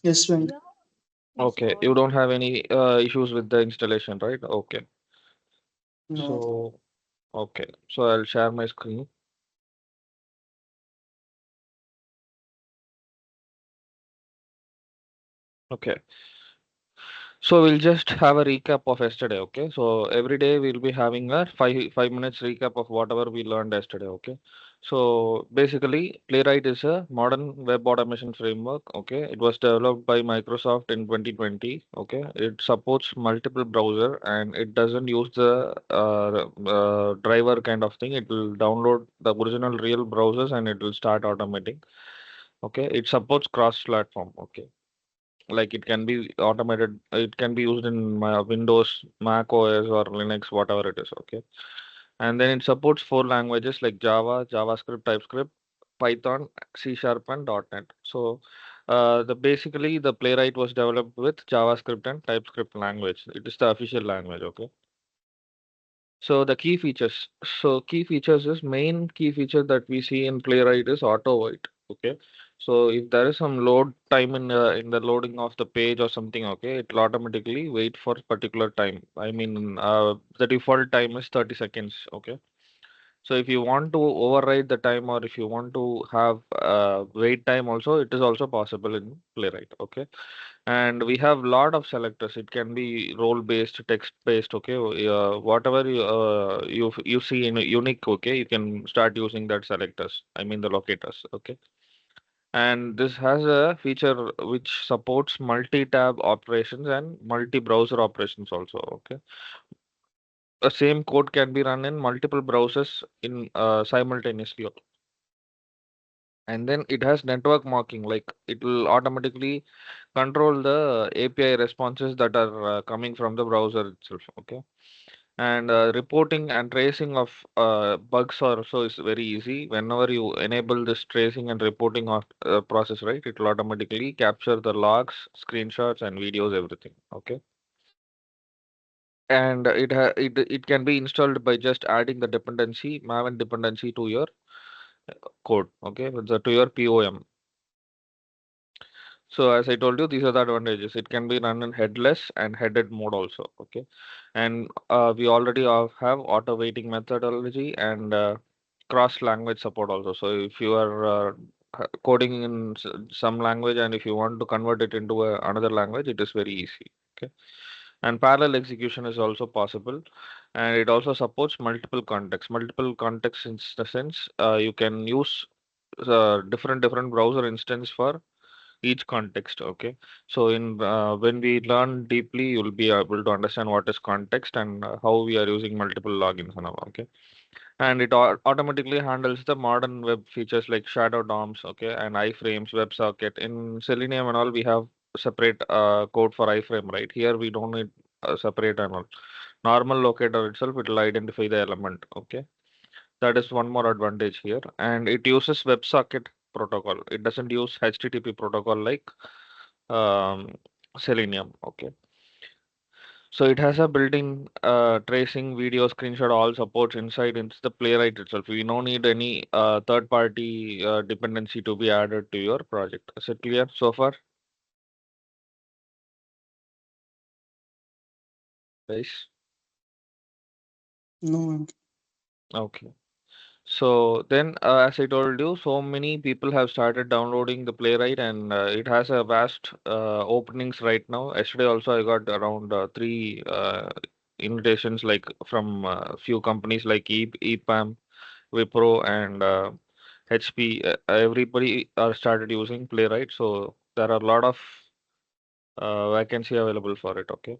Yes, Venk. Okay, you don't have any issues with the installation, right? Okay. No. So, okay. So I'll share my screen. Okay. So we'll just have a recap of yesterday, okay? So every day we'll be having a five minutes recap of whatever we learned yesterday, okay? So basically, Playwright is a modern web automation framework, okay? It was developed by Microsoft in 2020, okay? It supports multiple browser and it doesn't use the driver kind of thing. It will download the original real browsers and it will start automating, okay? It supports cross-platform, okay? Like it can be automated, it can be used in my Windows, Mac OS or Linux, whatever it is, okay. And then it supports four languages like Java, JavaScript, TypeScript, Python, C Sharp, and .NET. So the basically the Playwright was developed with JavaScript and TypeScript language. It is the official language, okay. So the key features. So key features is main key feature that we see in Playwright is auto white. Okay. So if there is some load time in the loading of the page or something, okay, it will automatically wait for particular time. I mean, the default time is 30 seconds. Okay. So if you want to override the time or if you want to have wait time also, it is also possible in Playwright. Okay. And we have lot of selectors. It can be role based, text based. Okay, whatever you see in a unique. Okay, you can start using that selectors. I mean the locators. Okay, and this has a feature which supports multi-tab operations and multi-browser operations also. Okay, the same code can be run in multiple browsers in simultaneously. And then it has network marking, like it will automatically control the API responses that are coming from the browser itself. Okay, and reporting and tracing of bugs also is very easy. Whenever you enable this tracing and reporting of process, right, it will automatically capture the logs, screenshots, and videos, everything. Okay, and it can be installed by just adding the dependency, Maven dependency to your code. Okay, with the to your POM. So as I told you, these are the advantages. It can be run in headless and headed mode also. Okay, and we already have auto waiting methodology and cross language support also. So if you are coding in some language and if you want to convert it into another language, it is very easy. Okay, and parallel execution is also possible, and it also supports multiple contexts. Multiple contexts in the sense you can use different browser instance for each context. Okay, so in when we learn deeply, you'll be able to understand what is context and how we are using multiple logins and all. Okay, and it automatically handles the modern web features like shadow DOMs, okay, and iframes, WebSocket. In Selenium and all, we have separate code for iframe, right? Here we don't need separate and all. Normal locator itself, it will identify the element. Okay, that is one more advantage here, and it uses WebSocket protocol. It doesn't use HTTP protocol like um, Selenium. Okay, so it has a built-in tracing, video, screenshot, all supports inside into the Playwright itself. We don't need any third-party dependency to be added to your project. Is it clear so far, guys? No, Venk. Okay. So then, as I told you, so many people have started downloading the Playwright, and it has a vast openings right now. Yesterday also, I got around three invitations, like from few companies like EPAM, Wipro, and HP. Everybody are started using Playwright, so there are a lot of vacancy available for it. Okay.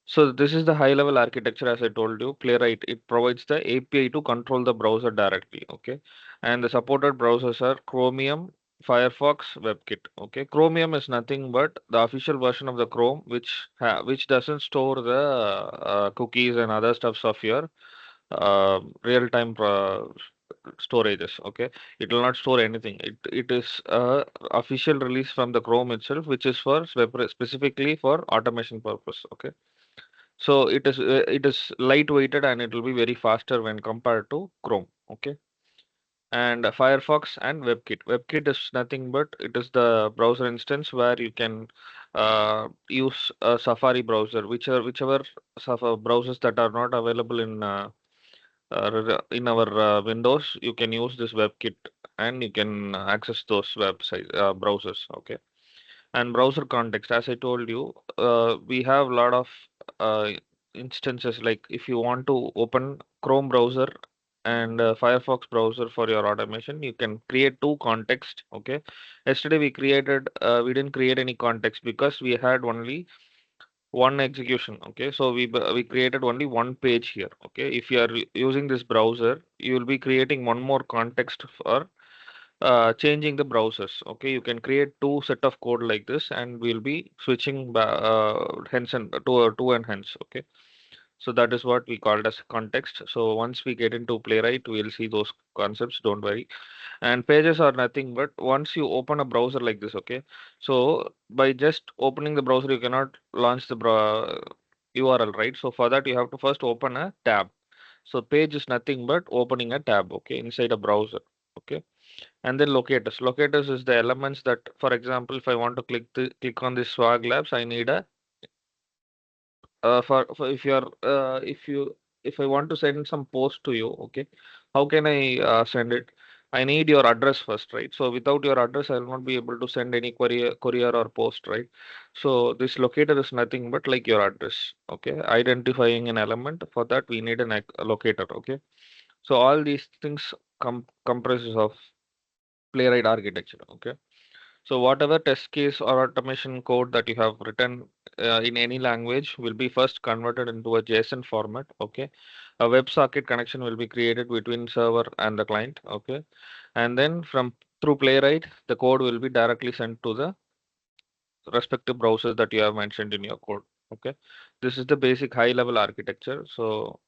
So this is the high level architecture as I told you. Playwright, it provides the API to control the browser directly. Okay. And the supported browsers are Chromium, Firefox, WebKit. Okay. Chromium is nothing but the official version of the Chrome, which doesn't store the cookies and other stuffs of your real-time storages. Okay. It will not store anything. It is a official release from the Chrome itself, which is for specifically for automation purpose. Okay, so it is lightweighted and it will be very faster when compared to Chrome. Okay. and Firefox and WebKit. WebKit is nothing but it is the browser instance where you can use a Safari browser, whichever browsers that are not available in our Windows, you can use this WebKit and you can access those website browsers. Okay, and browser context, as I told you, we have a lot of uh, instances. Like if you want to open Chrome browser and Firefox browser for your automation, you can create two context. Okay, yesterday we didn't create any context because we had only one execution. Okay, so we created only one page here. Okay, if you are using this browser, you will be creating one more context for changing the browsers. Okay, you can create two set of code like this, and we'll be switching hence and to and hence. Okay, so that is what we called as context. So once we get into Playwright, we'll see those concepts. Don't worry. And pages are nothing but once you open a browser like this. Okay, so by just opening the browser, you cannot launch the URL, right? So for that, you have to first open a tab. So page is nothing but opening a tab. Okay, inside a browser. Okay, and then locators. Locators is the elements that, for example, if I want to click on this Swag Labs, I need a for if you're if you if I want to send some post to you, okay, how can I send it? I need your address first, right? So without your address, I will not be able to send any courier or post, right? So this locator is nothing but like your address, okay? Identifying an element, for that we need a locator, okay? So all these things comprises of Playwright architecture, okay? So whatever test case or automation code that you have written in any language will be first converted into a JSON format. Okay, a WebSocket connection will be created between server and the client. Okay, and then from through Playwright, the code will be directly sent to the respective browsers that you have mentioned in your code. Okay, this is the basic high level architecture. So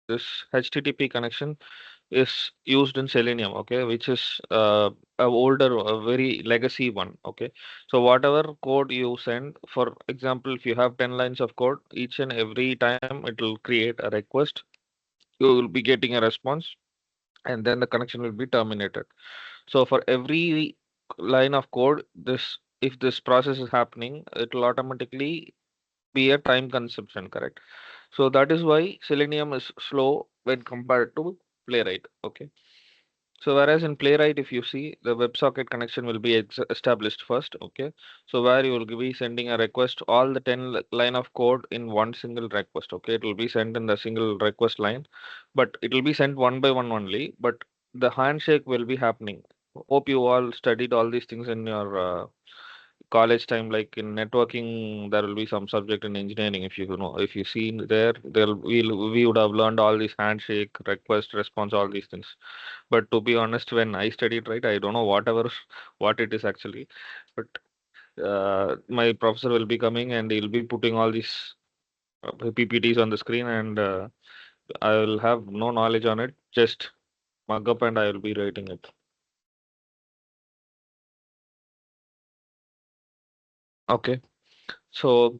this HTTP connection is used in Selenium, okay, which is a older, a very legacy one, okay. So whatever code you send, for example, if you have 10 lines of code, each and every time it will create a request, you will be getting a response, and then the connection will be terminated. So for every line of code, this if this process is happening, it will automatically be a time consumption, correct? So that is why Selenium is slow when compared to Playwright, okay. So whereas in Playwright, if you see the WebSocket connection will be established first, okay. So where you will be sending a request, all the 10 line of code in one single request, okay. It will be sent in the single request line, but it will be sent one by one only. But the handshake will be happening. Hope you all studied all these things in your college time. Like in networking, there will be some subject in engineering. If you know, if you see there we would have learned all these handshake, request, response, all these things. But to be honest, when I studied, right, I don't know whatever what it is actually. But my professor will be coming and he'll be putting all these PPTs on the screen, and I will have no knowledge on it. Just mug up and I will be writing it. Okay. So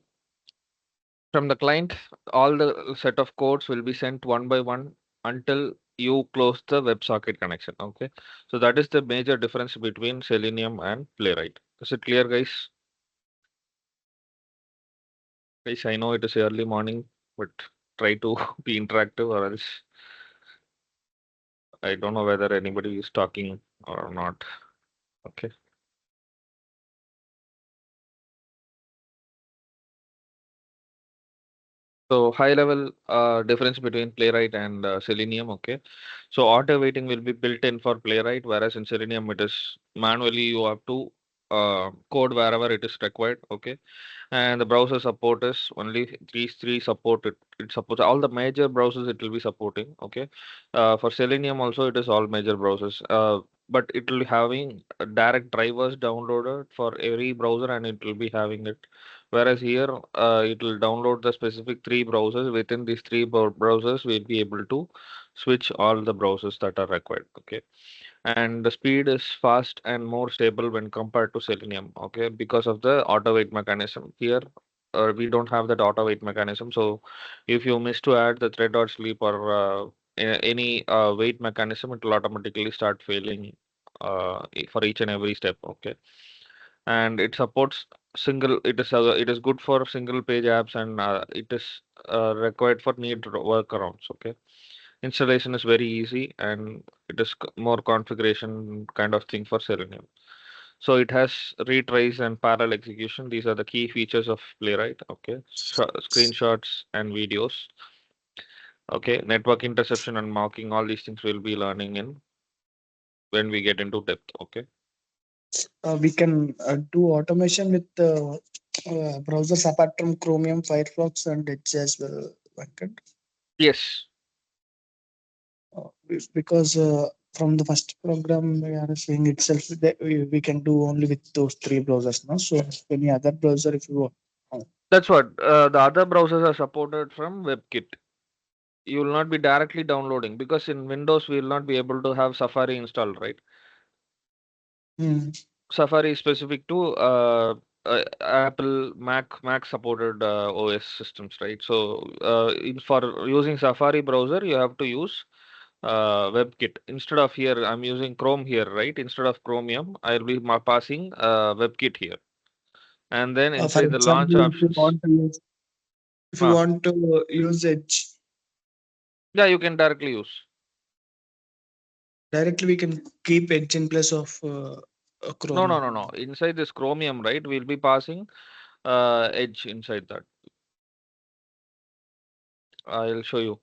from the client, all the set of codes will be sent one by one until you close the WebSocket connection. Okay. So that is the major difference between Selenium and Playwright. Is it clear, guys? Guys, I know it is early morning, but try to be interactive, or else I don't know whether anybody is talking or not. Okay. So high level difference between Playwright and Selenium. Okay. So auto waiting will be built in for Playwright, whereas in Selenium it is manually you have to code wherever it is required. Okay. And the browser support is only these three support it. It supports all the major browsers it will be supporting. Okay. For Selenium also it is all major browsers. But it will be having direct drivers downloaded for every browser, and it will be having it. Whereas here it will download the specific three browsers. Within these three browsers, we'll be able to switch all the browsers that are required. Okay, and the speed is fast and more stable when compared to Selenium. Okay, because of the auto wait mechanism. Here, we don't have that auto wait mechanism. So, if you miss to add the thread or sleep or any wait mechanism, it will automatically start failing for each and every step. Okay, and it supports single. It is good for single page apps, and it is required for need workarounds. Okay, installation is very easy, and it is more configuration kind of thing for Selenium. So it has retrace and parallel execution. These are the key features of Playwright. Okay, screenshots and videos. Okay, network interception and mocking. All these things we'll be learning in when we get into depth. Okay. We can do automation with browsers apart from Chromium, Firefox, and Edge as well, Venkat. Yes, Because from the first program we are seeing itself that we can do only with those three browsers now. So any other browser if you want. that's what the other browsers are supported from WebKit. You will not be directly downloading because in Windows we will not be able to have Safari installed, right? Hmm. Safari is specific to Apple Mac supported OS systems, right? So for using Safari browser, you have to use WebKit. Instead of here, I'm using Chrome here, right? Instead of Chromium, I'll be passing WebKit here, and then For inside the launch example, options, if you uh, want to use Edge yeah, you can directly use. directly, we can keep Edge in place of No, no, Chromium. no, no. Inside this Chromium, right? We'll be passing Edge inside that. I'll show you.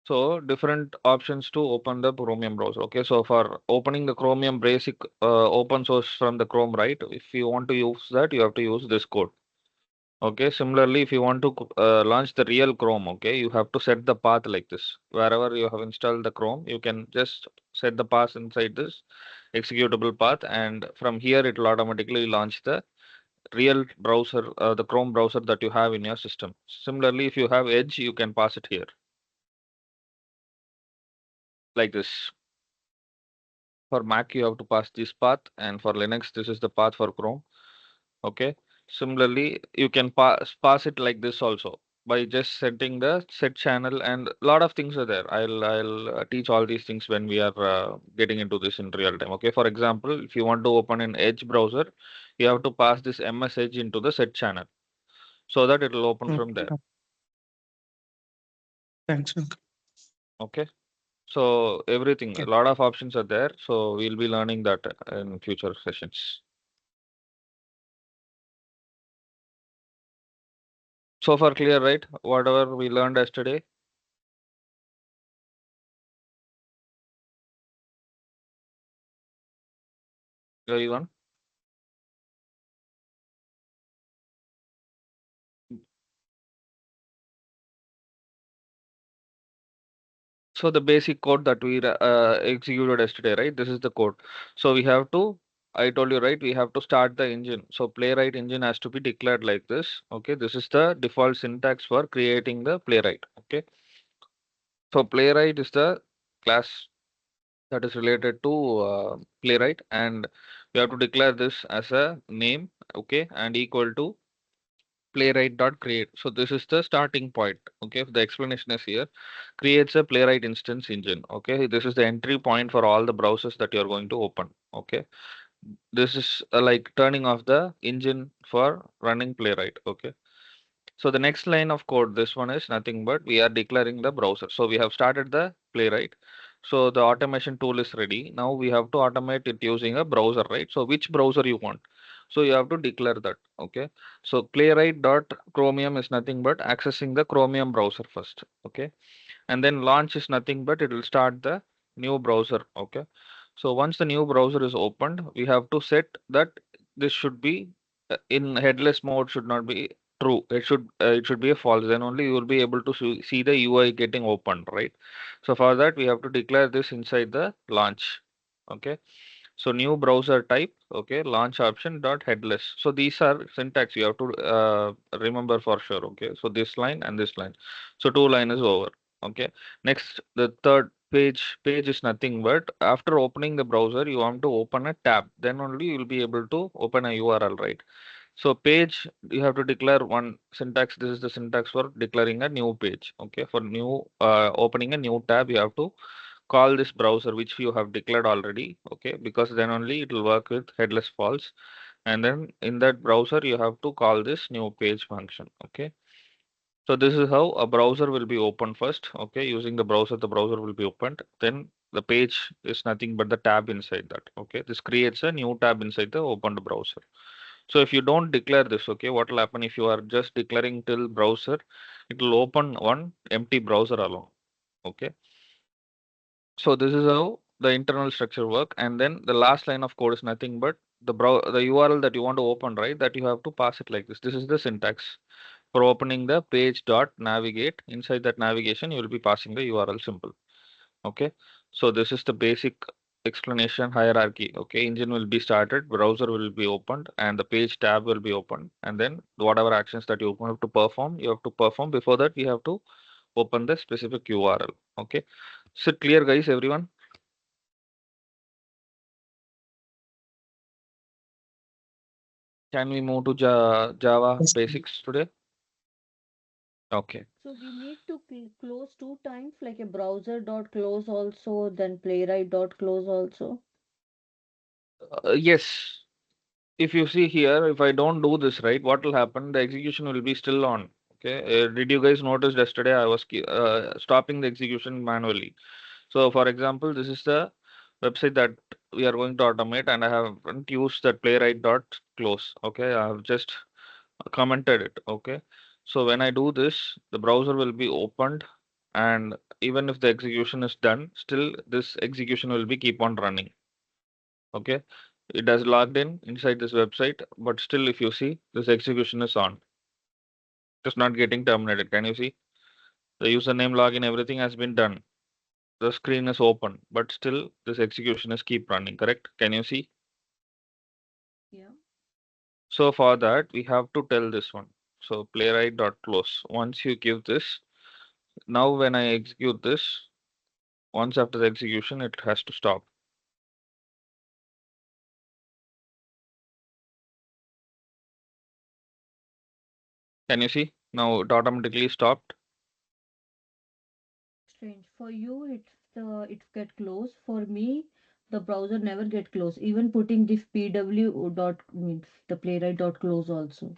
So different options to open the Chromium browser. Okay, so for opening the Chromium basic open source from the Chrome, right? If you want to use that, you have to use this code. Okay, similarly, if you want to launch the real Chrome, okay, you have to set the path like this. Wherever you have installed the Chrome, you can just set the path inside this executable path, and from here it will automatically launch the real browser, the Chrome browser that you have in your system. Similarly, if you have Edge, you can pass it here like this. For Mac, you have to pass this path, and for Linux, this is the path for Chrome. Okay. Similarly, you can pass it like this also by just setting the set channel, and a lot of things are there. I'll teach all these things when we are getting into this in real time. Okay. For example, if you want to open an Edge browser, you have to pass this MS Edge into the set channel so that it will open from there. Okay. Thanks, Venkat. Okay. So everything, a Okay. lot of options are there. So we'll be learning that in future sessions. So far clear, right? Whatever we learned yesterday, everyone. So the basic code that we executed yesterday, right? This is the code. So we have to, I told you, right? We have to start the engine. So Playwright engine has to be declared like this. Okay, this is the default syntax for creating the Playwright. Okay, so Playwright is the class that is related to Playwright, and we have to declare this as a name. Okay, and equal to playwright.create. So this is the starting point. Okay, the explanation is here. Creates a Playwright instance engine. Okay, this is the entry point for all the browsers that you're going to open. Okay, this is like turning off the engine for running Playwright. Okay, so the next line of code, this one is nothing but we are declaring the browser. So we have started the Playwright. So the automation tool is ready. Now we have to automate it using a browser, right? So which browser you want? So you have to declare that. Okay. So Playwright dot Chromium is nothing but accessing the Chromium browser first. Okay. And then launch is nothing but it will start the new browser. Okay. So once the new browser is opened, we have to set that this should be in headless mode, should not be true. It should be a false. Then only you will be able to see the UI getting opened, right? So for that we have to declare this inside the launch. Okay. So new browser type, okay, launch option dot headless. So these are syntax you have to remember for sure. Okay. So this line and this line. So two line is over. Okay. Next, the third page is nothing but after opening the browser, you want to open a tab. Then only you will be able to open a URL, right? So page, you have to declare one syntax. This is the syntax for declaring a new page. Okay, for new opening a new tab, you have to call this browser which you have declared already. Okay, because then only it will work with headless false. And then in that browser, you have to call this new page function. Okay. So this is how a browser will be opened first. Okay, using the browser will be opened. Then the page is nothing but the tab inside that. Okay, this creates a new tab inside the opened browser. So if you don't declare this, okay, what will happen if you are just declaring till browser, it will open one empty browser alone. Okay, so this is how the internal structure work. And then the last line of code is nothing but the URL that you want to open, right? That you have to pass it like this. This is the syntax for opening the page dot navigate. Inside that navigation, you will be passing the URL symbol. Okay, so this is the basic explanation hierarchy. Okay, engine will be started, browser will be opened, and the page tab will be opened. And then whatever actions that you have to perform, you have to perform. Before that, we have to open the specific URL. Okay, so clear, guys, everyone? Can we move to Java Yes. basics today? Okay. So we need to close two times, like a browser dot close also, then playwright dot close also. Yes. If you see here, if I don't do this right, what will happen? The execution will be still on. Okay. Did you guys notice yesterday I was stopping the execution manually? So, for example, this is the website that we are going to automate, and I haven't used that playwright dot close. Okay. I have just commented it. Okay. So when I do this, the browser will be opened, and even if the execution is done, still this execution will be keep on running. Okay, it has logged in inside this website, but still if you see this execution is on, it's not getting terminated. Can you see the username login, everything has been done, the screen is open, but still this execution is keep running, correct? Can you see? Yeah. So for that we have to tell this one. So playwright dot close, once you give this, now when I execute this, once after the execution it has to stop. Can you see now it automatically stopped? Strange. For you, it get close. For me, the browser never get close. Even putting the pw dot means the playwright dot close also.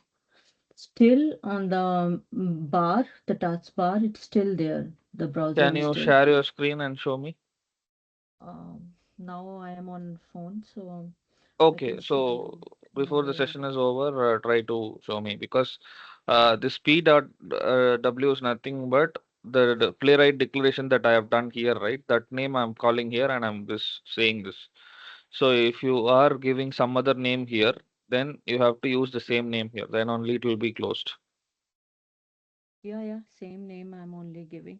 Still on the bar, the taskbar, it's still there. The browser Can is you still. share your screen and show me? Now I am on phone, so I Okay, can show so you in before the other. session is over, try to show me, because this P dot W is nothing but the playwright declaration that I have done here, right? That name I'm calling here and I'm just saying this. So if you are giving some other name here, then you have to use the same name here. Then only it will be closed. Yeah, yeah, same name I'm only giving.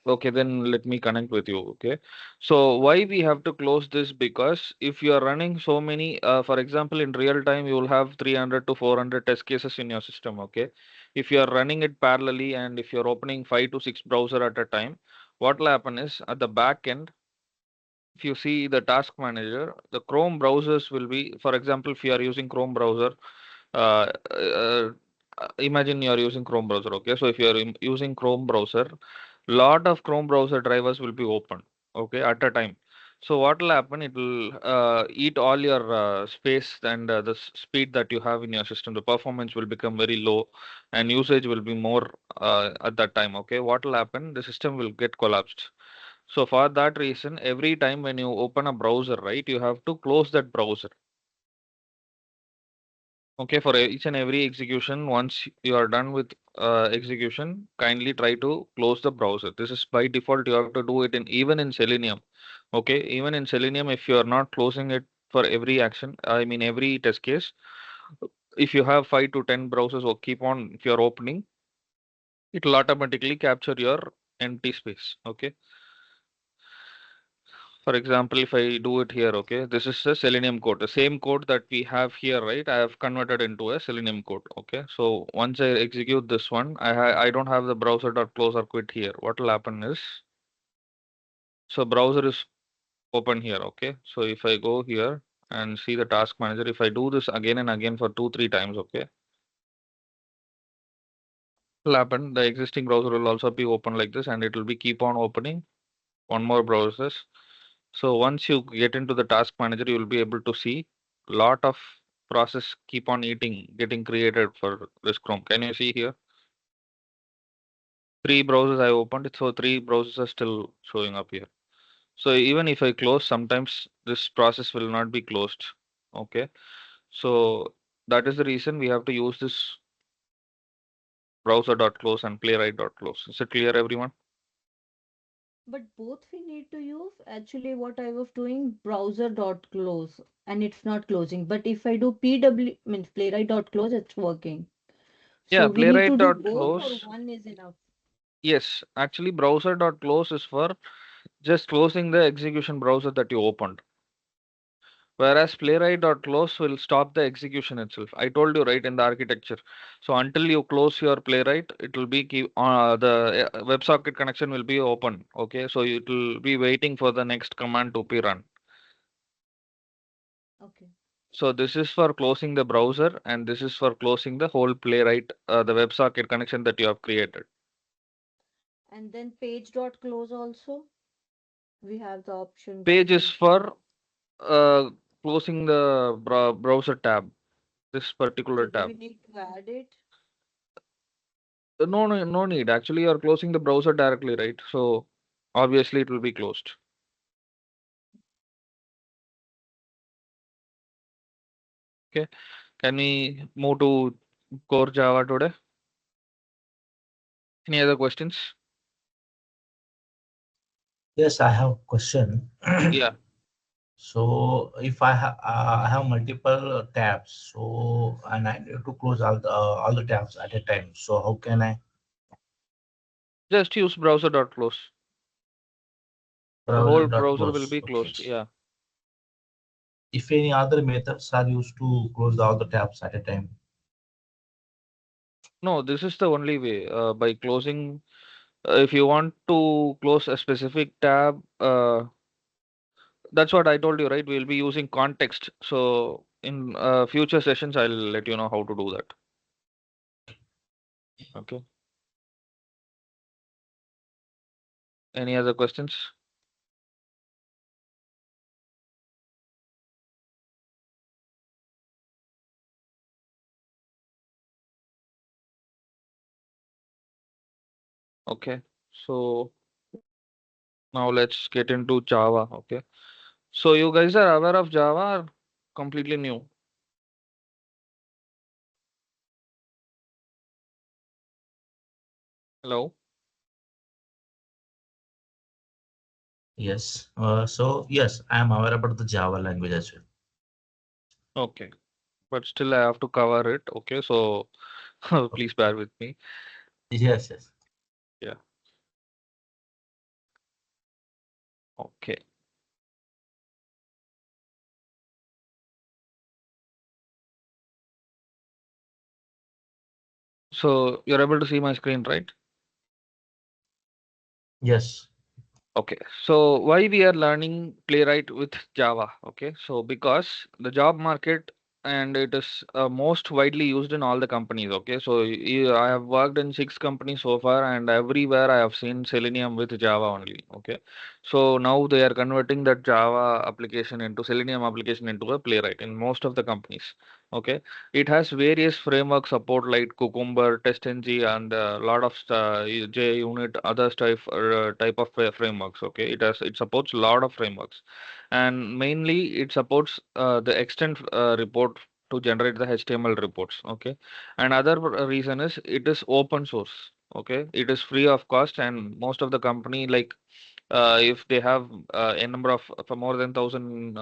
Okay, then let me connect with you. Okay. So why Okay. we have to close this? Because if you are running so many, for example, in real time, you will have 300 to 400 test cases in your system. Okay. If you are running it parallelly and if you're opening 5 to 6 browser at a time, what will happen is at the back end, if you see the task manager, the Chrome browsers will be, for example, if you are using Chrome browser, imagine you are using Chrome browser. Okay. So if you are using Chrome browser, lot of Chrome browser drivers will be open, okay, at a time. So what will happen? It will eat all your space and the speed that you have in your system. The performance will become very low, and usage will be more at that time. Okay, what will happen? The system will get collapsed. So for that reason, every time when you open a browser, right, you have to close that browser. Okay, for each and every execution, once you are done with execution, kindly try to close the browser. This is by default. You have to do it in even in Selenium. Okay, even in Selenium, if you are not closing it for every action, I mean every test case, if you have 5 to 10 browsers or keep on, if you are opening, it will automatically capture your empty space. Okay. For example, if I do it here, okay, this is a Selenium code, the same code that we have here, right? I have converted into a Selenium code. Okay, so once I execute this one, I don't have the browser dot close or quit here. What will happen is, so browser is open here. Okay, so if I go here and see the task manager. If I do this again and again for 2, 3 times, okay, will happen. The existing browser will also be open like this, and it will be keep on opening one more browsers. So once you get into the task manager, you will be able to see lot of process keep on eating, getting created for this Chrome. Can you see here? 3 browsers I opened, so 3 browsers are still showing up here. So even if I close, sometimes this process will not be closed. Okay. So that is the reason we have to use this browser.close and playwright.close. Is it clear, everyone? But both we need to use. Actually, what I was doing, browser dot close, and it's not closing. But if I do pw means playwright dot close, it's working. Yeah, So we need to do both, or playwright.close. one is enough. Yes, actually browser.close is for just closing the execution browser that you opened. Whereas playwright.close will stop the execution itself. I told you right in the architecture. So until you close your playwright, it will be keep the WebSocket connection will be open. Okay, so it will be waiting for the next command to be run. Okay. So this is for closing the browser, and this is for closing the whole playwright, the WebSocket connection that you have created. And then page dot close also. We have the option to Page is close. for closing the browser tab. This particular So do tab. we need to add it? No, no, no need. Actually, you're closing the browser directly, right? So obviously it will be closed. Okay. Can we move to core Java today? Any other questions? Yes, I have a question. Yeah. So if I have multiple tabs, so and I need to close all the tabs at a time. So how can I Just use browser.close. The browser whole dot browser will close? be Okay. closed. Yeah. If any other methods are used to close all the tabs at a time. No, this is the only way. By closing, if you want to close a specific tab, that's what I told you, right? We'll be using context. So in future sessions, I'll let you know how to do that. Okay. Any other questions? Okay. So now let's get into Java. Okay. So you guys are aware of Java or completely new? Hello? Yes. So yes, I am aware about the Java language as well. Okay. But still I have to cover it. Okay. So please bear with me. Yes, yes. Yeah. Okay. So you're able to see my screen, right? Yes. Okay, so why we are learning Playwright with Java? Okay, so because the job market and it is most widely used in all the companies. Okay, so I have worked in 6 companies so far, and everywhere I have seen Selenium with Java only. Okay, so now they are converting that Java application into Selenium application into a Playwright in most of the companies. Okay, it has various framework support like Cucumber, TestNG, and a lot of JUnit, other type of frameworks. Okay, it supports a lot of frameworks, and mainly it supports the extent report to generate the HTML reports. Okay, and other reason is it is open source. Okay, it is free of cost, and most of the company like if they have a number of for more than 1,000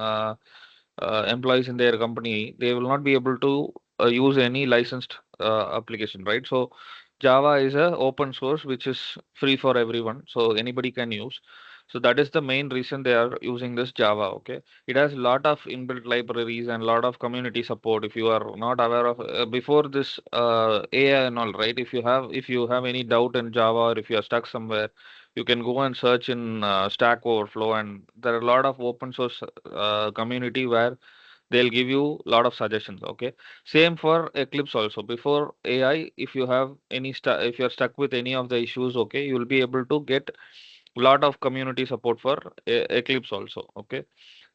employees in their company, they will not be able to use any licensed application, right? So Java is a open source which is free for everyone, so anybody can use. So that is the main reason they are using this Java. Okay, it has a lot of inbuilt libraries and lot of community support. If you are not aware of before this AI and all, right? If you have any doubt in Java, or if you are stuck somewhere, you can go and search in Stack Overflow, and there are a lot of open source community where they'll give you a lot of suggestions. Okay, same for Eclipse also. Before AI, if you have any if you're stuck with any of the issues, okay, you'll be able to get lot of community support for Eclipse also. Okay,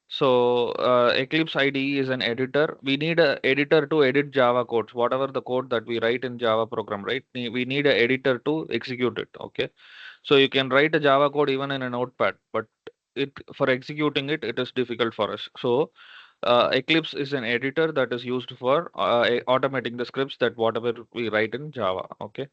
so Eclipse IDE is an editor. We need a editor to edit Java codes, whatever the code that we write in Java program, right? We need a editor to execute it. Okay, so you can write a Java code even in a notepad, but it for executing it, it is difficult for us. So Eclipse is an editor that is used for automating the scripts that whatever we write in Java. Okay,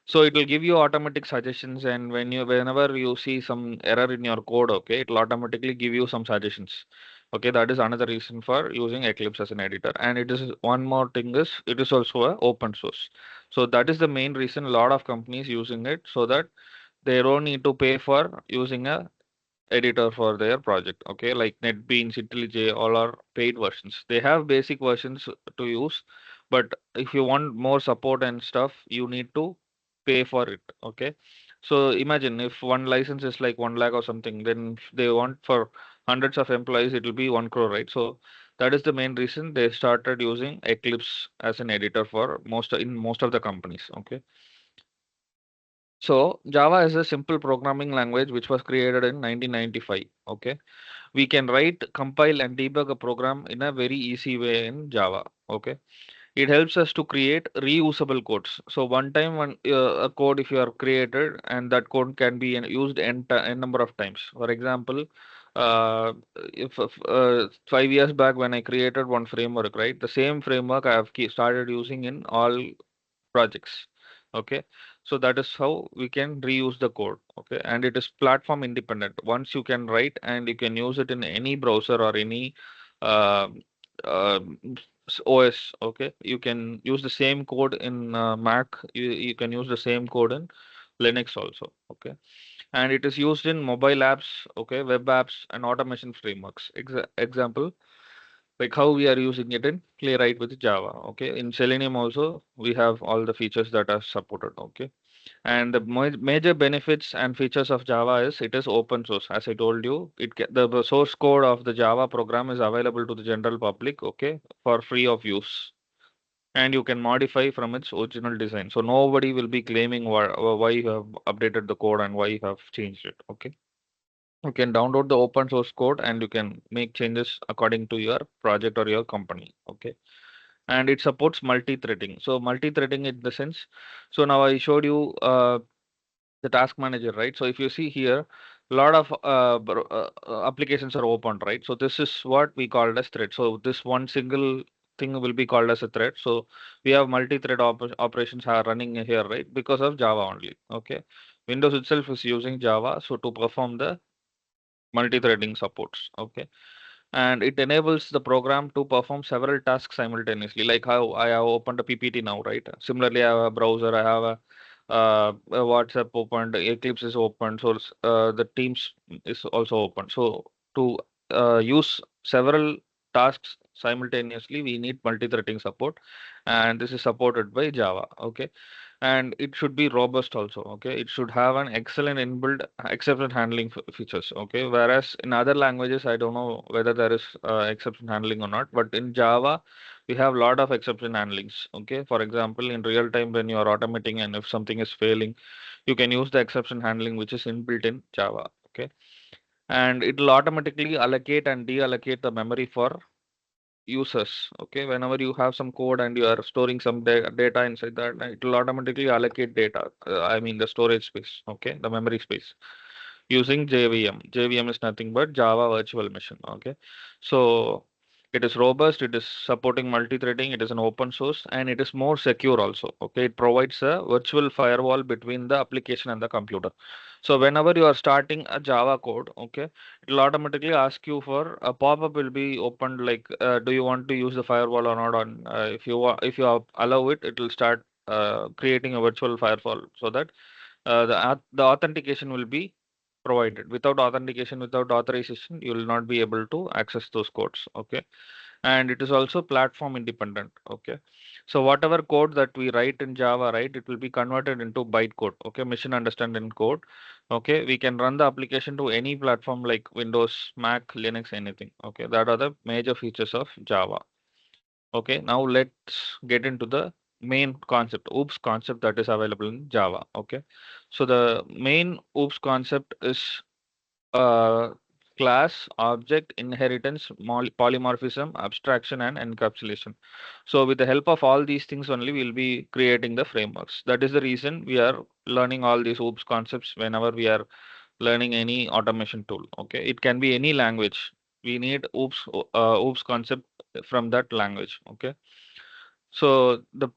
so it will give you automatic suggestions, and whenever you see some error in your code, okay, it will automatically give you some suggestions. Okay, that is another reason for using Eclipse as an editor. And it is one more thing is it is also a open source. So that is the main reason a lot of companies using it, so that they don't need to pay for using a editor for their project. Okay, like NetBeans, IntelliJ, all are paid versions. They have basic versions to use, but if you want more support and stuff, you need to pay for it. Okay, so imagine if one license is like 1 lakh or something, then if they want for hundreds of employees, it will be 1 crore, right? So that is the main reason they started using Eclipse as an editor for most of the companies. Okay. So Java is a simple programming language which was created in 1995. Okay, we can write, compile, and debug a program in a very easy way in Java. Okay, it helps us to create reusable codes. So one time, a code if you are created, and that code can be used n number of times. For example, uh, if 5 years back when I created one framework, right, the same framework I have started using in all projects. Okay, so that is how we can reuse the code. Okay, and it is platform independent. Once you can write and you can use it in any browser or any uh, uh, OS. Okay, you can use the same code in Mac. You can use the same code in Linux also. Okay, and it is used in mobile apps. Okay, web apps and automation frameworks. Example, like how we are using it in Playwright with Java. Okay, in Selenium also we have all the features that are supported. Okay, and the major benefits and features of Java is it is open source. As I told you, the source code of the Java program is available to the general public. Okay, for free of use, and you can modify from its original design. So nobody will be claiming why you have updated the code and why you have changed it. Okay, you can download the open source code and you can make changes according to your project or your company. Okay, and it supports multi-threading. So multi-threading in the sense, so now I showed you the task manager, right? So if you see here, a lot of applications are opened, right? So this is what we called as thread. So this one single thing will be called as a thread. So we have multi-thread operations are running here, right? Because of Java only. Okay, Windows itself is using Java, so to perform the multi-threading supports. Okay, and it enables the program to perform several tasks simultaneously, like how I have opened a PPT now, right? Similarly, I have a browser, I have a WhatsApp opened, Eclipse is open, so the Teams is also open. So to use several tasks simultaneously, we need multi-threading support, and this is supported by Java. Okay, and it should be robust also. Okay, it should have an excellent inbuilt exception handling features. Okay, whereas in other languages I don't know whether there is exception handling or not, but in Java we have a lot of exception handlings. Okay, for example, in real time when you are automating and if something is failing, you can use the exception handling which is inbuilt in Java. Okay, and it will automatically allocate and deallocate the memory for users. Okay, whenever you have some code and you are storing some data inside that, it will automatically allocate data, I mean the storage space. Okay, the memory space, using JVM is nothing but Java virtual machine. Okay, so it is robust, it is supporting multi-threading, it is an open source, and it is more secure also. Okay, it provides a virtual firewall between the application and the computer. So whenever you are starting a Java code, okay, it will automatically ask you for a pop-up will be opened, like do you want to use the firewall or not? On if you allow it, it will start creating a virtual firewall, so that the authentication will be provided. Without authentication, without authorization, you will not be able to access those codes. Okay, and it is also platform independent. Okay, so whatever code that we write in Java, right, it will be converted into bytecode. Okay, machine understanding code. Okay, we can run the application to any platform like Windows, Mac, Linux, anything. Okay, that are the major features of Java. Okay, now let's get into the main concept, OOPS concept that is available in Java. Okay, so the main OOPS concept is uh, class, object, inheritance, polymorphism, abstraction, and encapsulation. So with the help of all these things only, we'll be creating the frameworks. That is the reason we are learning all these OOPS concepts whenever we are learning any automation tool. Okay, it can be any language. We need OOPS concept from that language. Okay, so the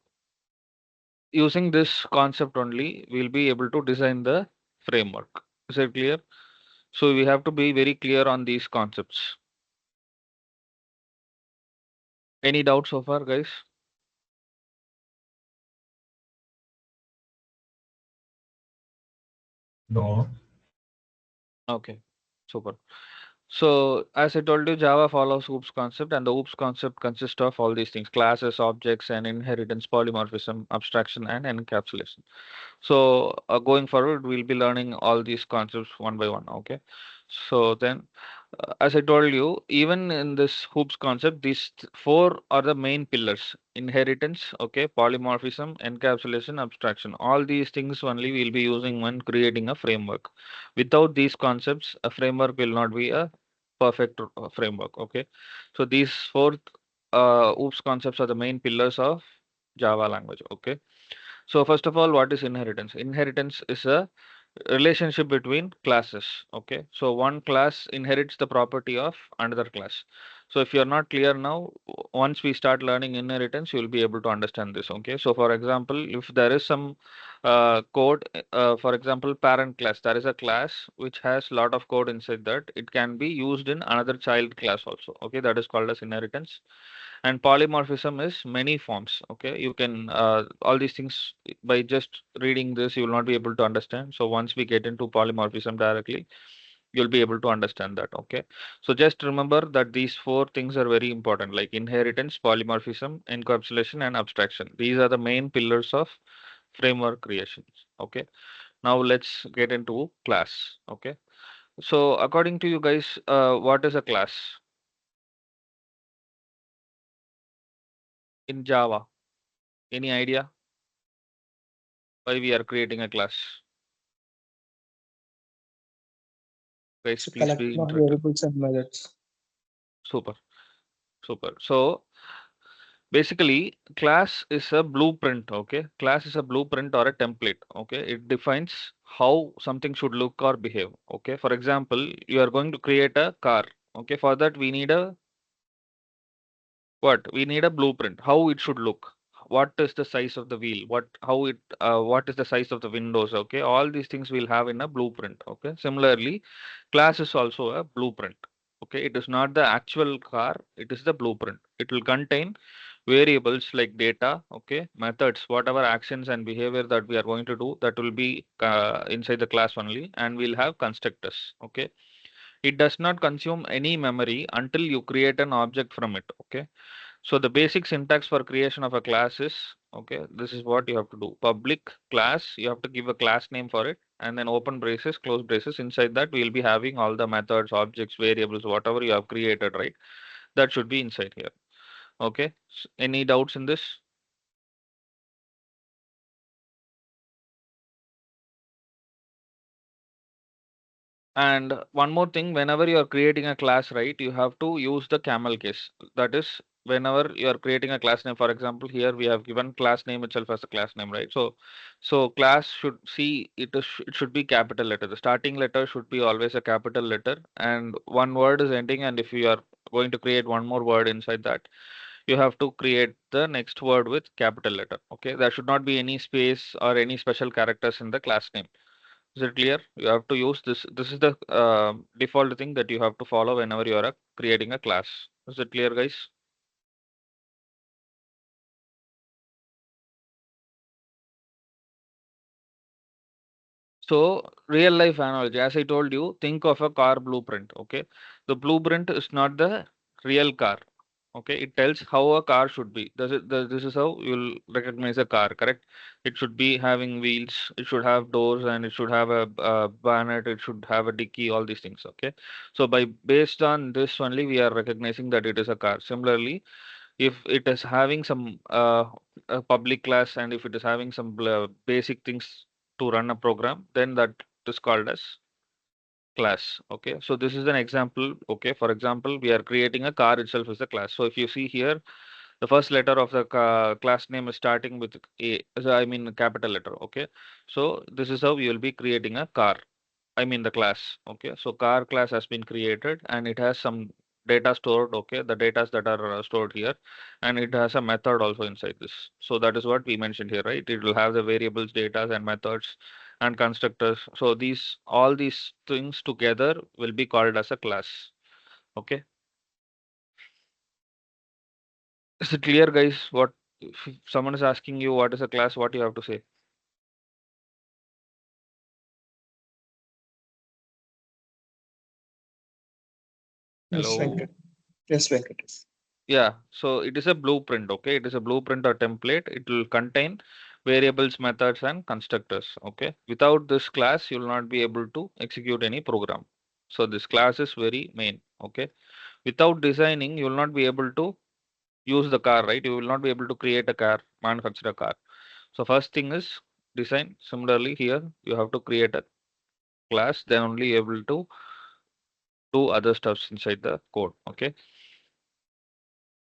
using this concept only, we'll be able to design the framework. Is it clear? So we have to be very clear on these concepts. Any doubts so far, guys? No. Okay, super. So as I told you, Java follows OOPS concept, and the OOPS concept consists of all these things: classes, objects, and inheritance, polymorphism, abstraction, and encapsulation. So going forward, we'll be learning all these concepts one by one. Okay. So then, as I told you, even in this hoops concept, these four are the main pillars: inheritance, okay, polymorphism, encapsulation, abstraction. All these things only we'll be using when creating a framework. Without these concepts, a framework will not be a perfect framework. Okay. So these four OOPS concepts are the main pillars of Java language. Okay. So first of all, what is inheritance? Inheritance is a relationship between classes. Okay, so one class inherits the property of another class. So if you're not clear now, once we start learning inheritance, you'll be able to understand this. Okay, so for example, if there is some code, for example, parent class, there is a class which has lot of code inside that. It can be used in another child class also. Okay, that is called as inheritance. And polymorphism is many forms. Okay, you can all these things by just reading this, you will not be able to understand. So once we get into polymorphism directly, you'll be able to understand that. Okay, so just remember that these four things are very important, like inheritance, polymorphism, encapsulation, and abstraction. These are the main pillars of framework creations. Okay, now let's get into class. Okay, so according to you guys, what is a class in Java? Any idea why we are creating a class? Guys, It's a please be collection of interactive. variables and methods. Super, super. So basically, class is a blueprint. Okay, class is a blueprint or a template. Okay, it defines how something should look or behave. Okay, for example, you are going to create a car. Okay, for that we need a what? We need a blueprint. How it should look. What is the size of the wheel? What is the size of the windows? Okay, all these things we'll have in a blueprint. Okay, similarly, class is also a blueprint. Okay, it is not the actual car, it is the blueprint. It will contain variables like data, okay, methods, whatever actions and behavior that we are going to do, that will be inside the class only, and we'll have constructors. Okay, it does not consume any memory until you create an object from it. Okay, so the basic syntax for creation of a class is, okay, this is what you have to do. Public class, you have to give a class name for it, and then open braces, close braces. Inside that, we'll be having all the methods, objects, variables, whatever you have created, right? That should be inside here. Okay. Any doubts in this? And one more thing, whenever you are creating a class, right, you have to use the camel case. That is, whenever you are creating a class name, for example, here we have given class name itself as a class name, right? So class should see it should be capital letter. The starting letter should be always a capital letter, and one word is ending. And if you are going to create one more word inside that, you have to create the next word with capital letter. Okay, there should not be any space or any special characters in the class name. Is it clear? You have to use this. This is the default thing that you have to follow whenever you are creating a class. Is it clear, guys? So, real life analogy, as I told you, think of a car blueprint. Okay, the blueprint is not the real car. Okay, it tells how a car should be. This is how you'll recognize a car, correct? It should be having wheels, it should have doors, and it should have a bonnet, it should have a dicky, all these things. Okay, so by based on this only, we are recognizing that it is a car. Similarly, if it is having some a public class, and if it is having some basic things to run a program, then that is called as class. Okay, so this is an example. Okay, for example, we are creating a car itself as a class. So if you see here, the first letter of the class name is starting with a, so I mean capital letter. Okay, so this is how we will be creating a car, I mean the class. Okay, so car class has been created and it has some data stored. Okay, the data that are stored here, and it has a method also inside this. So that is what we mentioned here, right? It will have the variables, data, and methods and constructors. So these all these things together will be called as a class. Okay, is it clear, guys? What if someone is asking you what is a class? What you have to say? Yes, Hello. Venkat. Yes, Venkat. Yeah, so it is a blueprint, okay? It is a blueprint or template. It will contain variables, methods, and constructors, okay? Without this class, you will not be able to execute any program. So this class is very main, okay? Without designing, you will not be able to use the car, right? You will not be able to create a car, manufacture a car. So first thing is design. Similarly, here you have to create a class, then only able to do other stuffs inside the code, okay?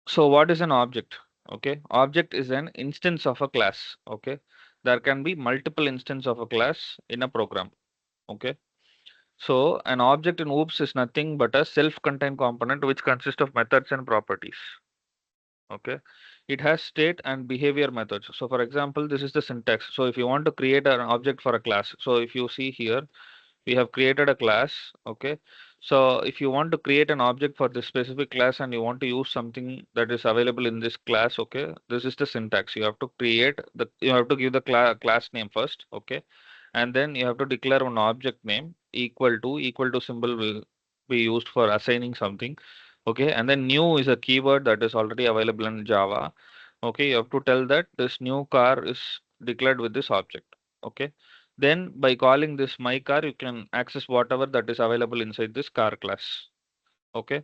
So what is an object? Okay, object is an instance of a class. Okay, there can be multiple instance of a class in a program. Okay, so an object in OOPS is nothing but a self-contained component which consists of methods and properties. Okay, it has state and behavior methods. So for example, this is the syntax. So if you want to create an object for a class, so if you see here, we have created a class. Okay, so if you want to create an object for this specific class and you want to use something that is available in this class, okay, this is the syntax. You have to create the, you have to give the class name first. Okay, and then you have to declare one object name. Equal to symbol will be used for assigning something. Okay, and then new is a keyword that is already available in Java. Okay, you have to tell that this new car is declared with this object. Okay, then by calling this my car, you can access whatever that is available inside this car class. Okay,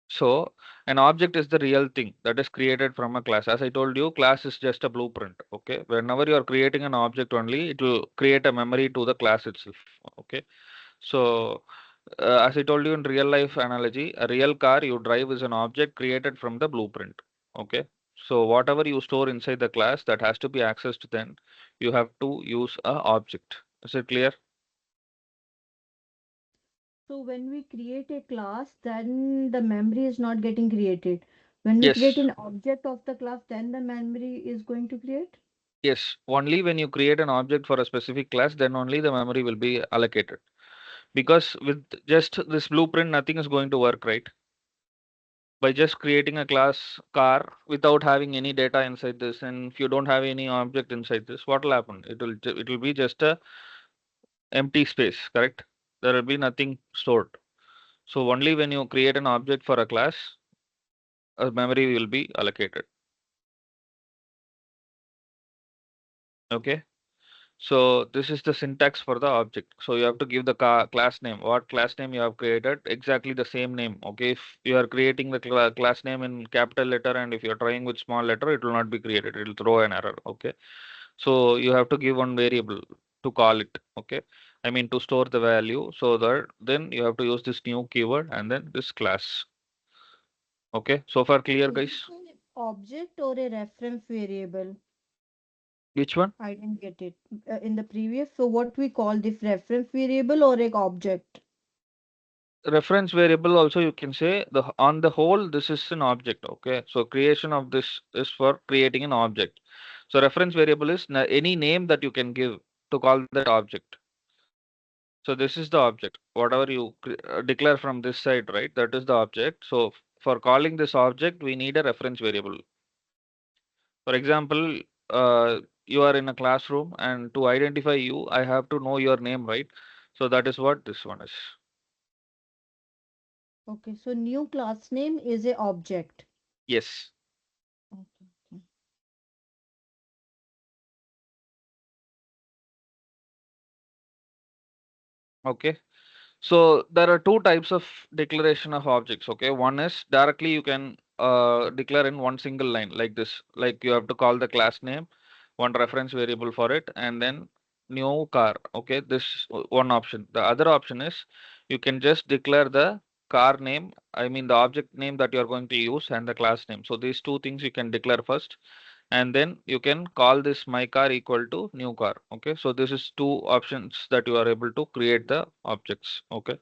so an object is the real thing that is created from a class. As I told you, class is just a blueprint. Okay, whenever you are creating an object only, it will create a memory to the class itself. Okay, so as I told you in real life analogy, a real car you drive is an object created from the blueprint. Okay, so whatever you store inside the class that has to be accessed, then you have to use a object. Is it clear? So when we create a class, then the memory is not getting created. When we create Yes. an object of the class, then the memory is going to create. Yes, only when you create an object for a specific class, then only the memory will be allocated. Because with just this blueprint, nothing is going to work, right? By just creating a class car without having any data inside this, and if you don't have any object inside this, what will happen? It will be just a empty space, correct? There will be nothing stored. So only when you create an object for a class, a memory will be allocated. Okay. So this is the syntax for the object. So you have to give the class name. What class name you have created? Exactly the same name. Okay. If you are creating the class name in capital letter and if you're trying with small letter, it will not be created. It will throw an error. Okay. So you have to give one variable to call it. Okay. I mean to store the value. So that then you have to use this new keyword and then this class. Okay. So far clear, Is guys? it an object or a reference variable? Which one? I didn't get it in the previous. So what we call this reference variable or a object? Reference variable also you can say the on the whole this is an object. Okay, so creation of this is for creating an object. So reference variable is any name that you can give to call that object. So this is the object, whatever you declare from this side, right? That is the object. So for calling this object we need a reference variable. For example, you are in a classroom and to identify you I have to know your name, right? So that is what this one is. Okay, so new class name is a object. Yes. Okay, okay. Okay. So there are two types of declaration of objects. Okay, one is directly you can declare in one single line like this. Like you have to call the class name, one reference variable for it, and then new car. Okay, this one option. The other option is you can just declare the car name. I mean the object name that you are going to use and the class name. So these two things you can declare first, and then you can call this my car equal to new car. Okay, so this is two options that you are able to create the objects. Okay,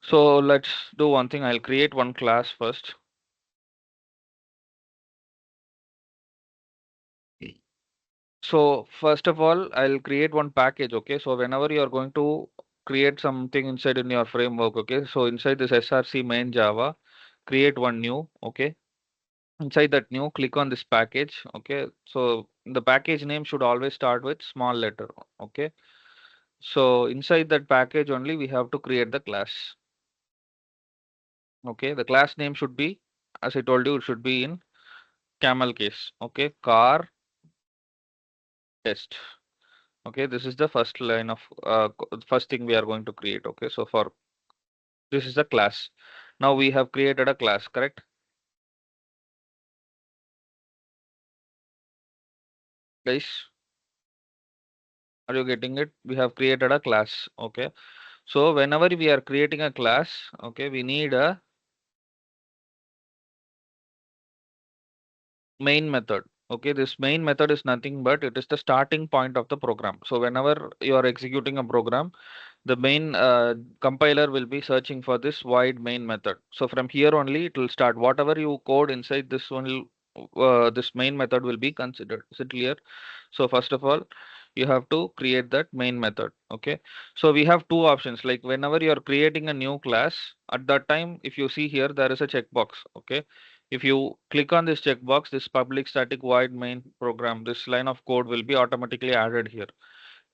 so let's do one thing. I'll create one class first. So first of all, I'll create one package. Okay, so whenever you are going to create something inside in your framework, okay, so inside this src main java, create one new. Okay, inside that new, click on this package. Okay, so the package name should always start with small letter. Okay, so inside that package only we have to create the class. Okay, the class name should be, as I told you, it should be in camel case. Okay, car test. Okay, this is the first line of first thing we are going to create. Okay, so for this is the class. Now we have created a class, correct? Guys, are you getting it? We have created a class. Okay, so whenever we are creating a class, okay, we need a main method. Okay, this main method is nothing but it is the starting point of the program. So whenever you are executing a program, the main compiler will be searching for this void main method. So from here only it will start. Whatever you code inside this one, this main method will be considered. Is it clear? So first of all, you have to create that main method. Okay. So we have two options. Like whenever you are creating a new class, at that time, if you see here, there is a checkbox. Okay. If you click on this checkbox, this public static void main program, this line of code will be automatically added here.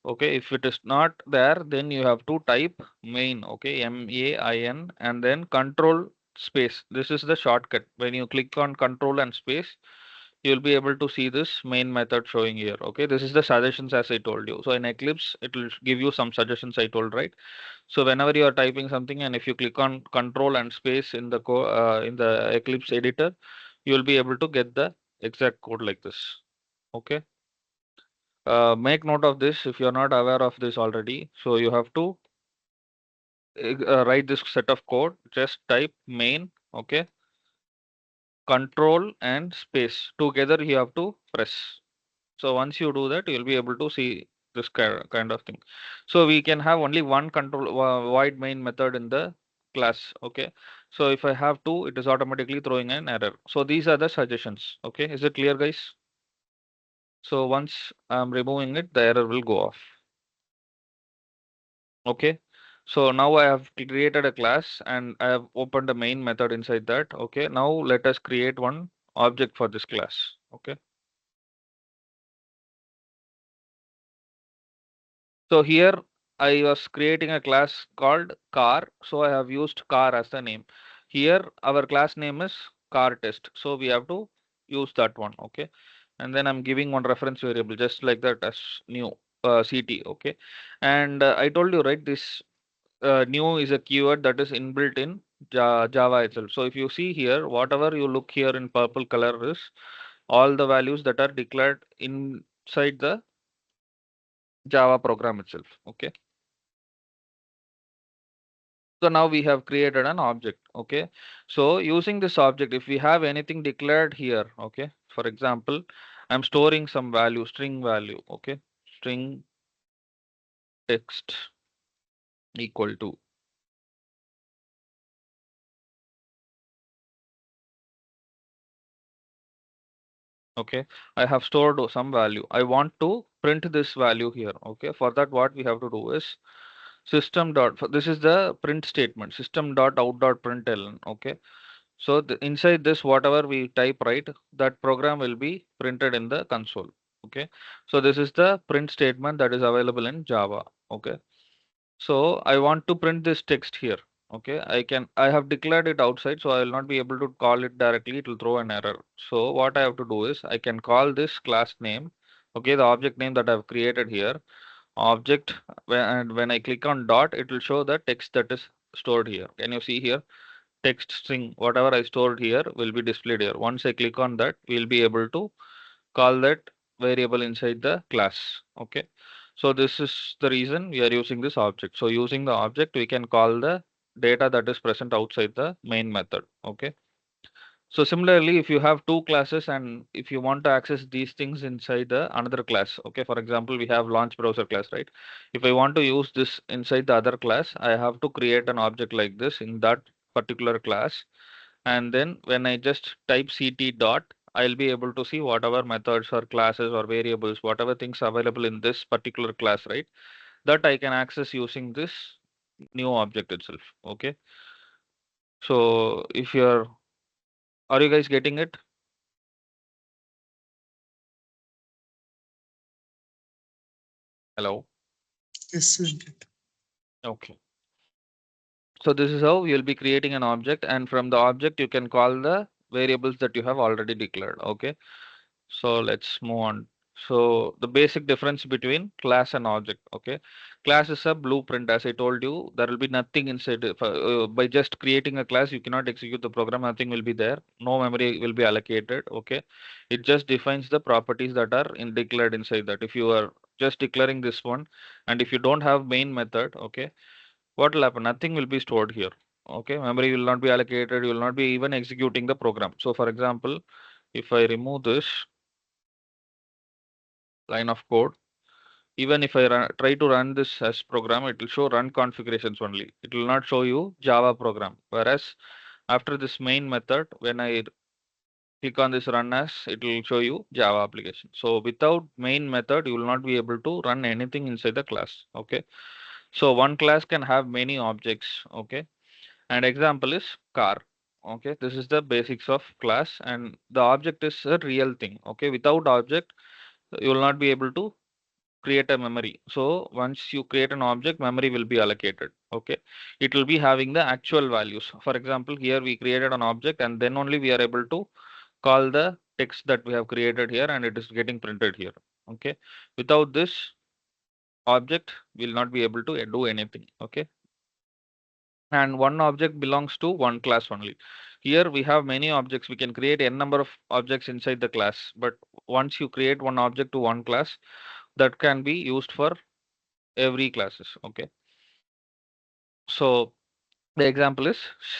Okay, if it is not there, then you have to type main. Okay, main, and then control space. This is the shortcut. When you click on control and space, you'll be able to see this main method showing here. Okay, this is the suggestions as I told you. So in Eclipse, it will give you some suggestions I told, right? So whenever you are typing something and if you click on control and space in the in the Eclipse editor, you will be able to get the exact code like this. Okay. Make note of this if you're not aware of this already. So you have to write this set of code. Just type main, okay, control and space. Together you have to press. So once you do that, you'll be able to see this kind of thing. So we can have only one control void main method in the class. Okay. So if I have two, it is automatically throwing an error. So these are the suggestions. Okay. Is it clear, guys? So once I'm removing it, the error will go off. Okay, so now I have created a class and I have opened a main method inside that. Okay, now let us create one object for this class. Okay, so here I was creating a class called car. So I have used car as the name. Here our class name is car test. So we have to use that one. Okay, and then I'm giving one reference variable just like that as new CT. Okay, and I told you right this new is a keyword that is inbuilt in Java itself. So if you see here, whatever you look here in purple color is all the values that are declared inside the Java program itself. Okay. So now we have created an object. Okay. So using this object, if we have anything declared here, okay. For example, I'm storing some value, string value. Okay. String text equal to. Okay, I have stored some value. I want to print this value here. Okay, for that what we have to do is system dot, this is the print statement, system dot out dot println. Okay, so inside this whatever we type, right, that program will be printed in the console. Okay, so this is the print statement that is available in Java. Okay, so I want to print this text here. Okay, I have declared it outside, so I will not be able to call it directly. It will throw an error. So what I have to do is I can call this class name. Okay, the object name that I've created here. Object, and when I click on dot, it will show the text that is stored here. Can you see here? Text string, whatever I stored here will be displayed here. Once I click on that, we'll be able to call that variable inside the class. Okay. So this is the reason we are using this object. So using the object, we can call the data that is present outside the main method. Okay. So similarly, if you have two classes and if you want to access these things inside the another class, okay, for example, we have launch browser class, right? If I want to use this inside the other class, I have to create an object like this in that particular class. And then when I just type ct dot, I'll be able to see whatever methods or classes or variables, whatever things available in this particular class, right? That I can access using this new object itself. Okay. So if are you guys getting it? Hello. Yes, we did. Okay. So this is how you'll be creating an object, and from the object you can call the variables that you have already declared. Okay. So let's move on. So the basic difference between class and object. Okay. Class is a blueprint. As I told you, there will be nothing inside. By just creating a class, you cannot execute the program. Nothing will be there. No memory will be allocated. Okay. It just defines the properties that are declared inside that. If you are just declaring this one, and if you don't have main method, okay, what will happen? Nothing will be stored here. Okay, memory will not be allocated. You will not be even executing the program. So for example, if I remove this line of code, even if I try to run this as program, it will show run configurations only. It will not show you Java program. Whereas after this main method, when I click on this run as, it will show you Java application. So without main method, you will not be able to run anything inside the class. Okay. So one class can have many objects. Okay. And example is car. Okay, this is the basics of class, and the object is a real thing. Okay, without object you will not be able to create a memory. So once you create an object, memory will be allocated. Okay, it will be having the actual values. For example, here we created an object and then only we are able to call the text that we have created here, and it is getting printed here. Okay, without this object will not be able to do anything. Okay, and one object belongs to one class only. Here we have many objects. We can create n number of objects inside the class, but once you create one object to one class, that can be used for every classes. Okay. So the example is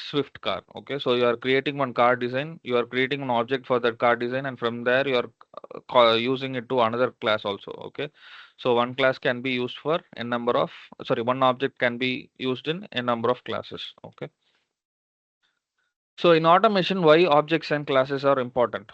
Swift car. Okay. So you are creating one car design, you are creating an object for that car design, and from there you are using it to another class also. Okay. So one class can be used for a number of, sorry, one object can be used in a number of classes. Okay. So in automation, why objects and classes are important?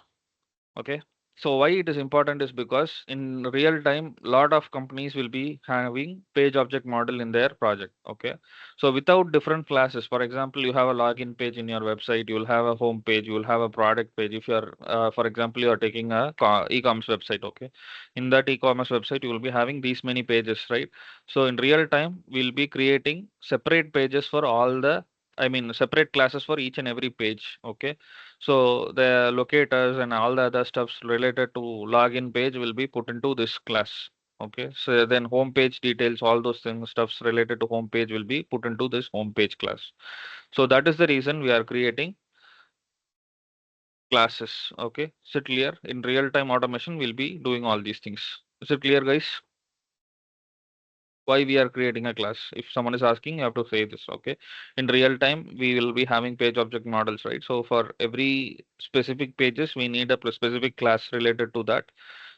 Okay. So why it is important is because in real time, lot of companies will be having page object model in their project. Okay. So without different classes, for example, you have a login page in your website, you will have a home page, you will have a product page. If you are, for example, you are taking a e-commerce website. Okay. In that e-commerce website, you will be having these many pages, right? So in real time, we'll be creating separate pages for all the, I mean, separate classes for each and every page. Okay. So the locators and all the other stuffs related to login page will be put into this class. Okay. So then home page details, all those things, stuffs related to home page will be put into this home page class. So that is the reason we are creating classes. Okay. Is it clear? In real time automation, we'll be doing all these things. Is it clear, guys? Why we are creating a class? If someone is asking, you have to say this. Okay. In real time, we will be having page object models, right? So for every specific pages, we need a specific class related to that.